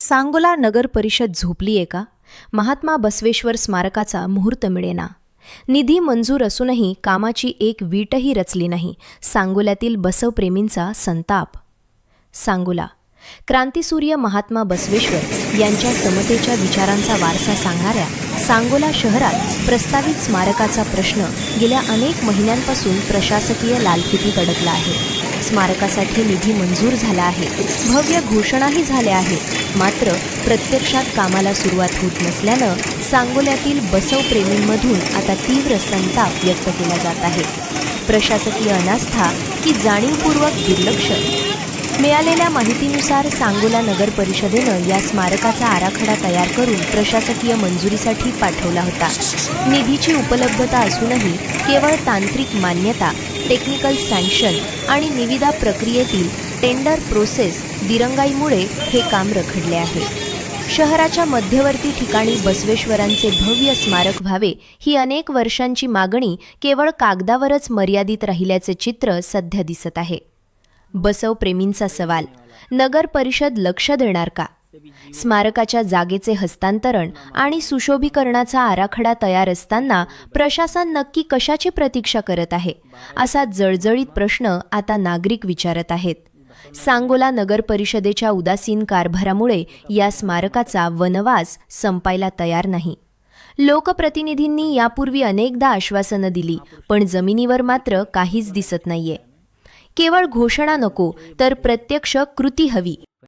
सांगोला नगर परिषद झोपलीये का? महात्मा बसवेश्वर स्मारकाचा मुहूर्त मिळेना. निधी मंजूर असूनही कामाची एक वीटही रचली नाही. सांगोल्यातील बसवप्रेमींचा संताप. सांगोला क्रांतिसूर्य महात्मा बसवेश्वर यांच्या समतेच्या विचारांचा वारसा सांगणाऱ्या सांगोला शहरात प्रस्तावित स्मारकाचा प्रश्न गेल्या अनेक महिन्यांपासून प्रशासकीय लालफितीत अडकला आहे. स्मारकासाठी निधी मंजूर झाला आहे, भव्य घोषणाही झाल्या आहेत, मात्र प्रत्यक्षात कामाला सुरुवात होत नसल्यानं सांगोल्यातील बसवप्रेमींमधून आता तीव्र संताप व्यक्त केला जात आहे. प्रशासकीय अनास्था की जाणीवपूर्वक दुर्लक्ष? मिळालेल्या माहितीनुसार सांगोला नगर परिषदेनं या स्मारकाचा आराखडा तयार करून प्रशासकीय मंजुरीसाठी पाठवला होता. निधीची उपलब्धता असूनही केवळ तांत्रिक मान्यता, टेक्निकल सँक्शन आणि निविदा प्रक्रियेतील टेंडर प्रोसेस दिरंगाईमुळे हे काम रखडले आहे. शहराच्या मध्यवर्ती ठिकाणी बसवेश्वरांचे भव्य स्मारक व्हावे ही अनेक वर्षांची मागणी केवळ कागदावरच मर्यादित राहिल्याचे चित्र सध्या दिसत आहे. बसवप्रेमींचा सवाल: नगर परिषद लक्ष देणार का? स्मारकाच्या जागेचे हस्तांतरण आणि सुशोभीकरणाचा आराखडा तयार असताना प्रशासन नक्की कशाची प्रतीक्षा करत आहे, असा जळजळीत प्रश्न आता नागरिक विचारत आहेत. सांगोला नगर परिषदेच्या उदासीन कारभारामुळे या स्मारकाचा वनवास संपायला तयार नाही. लोकप्रतिनिधींनी यापूर्वी अनेकदा आश्वासनं दिली, पण जमिनीवर मात्र काहीच दिसत नाहीये. केवळ घोषणा नको, तर प्रत्यक्ष कृती हवी.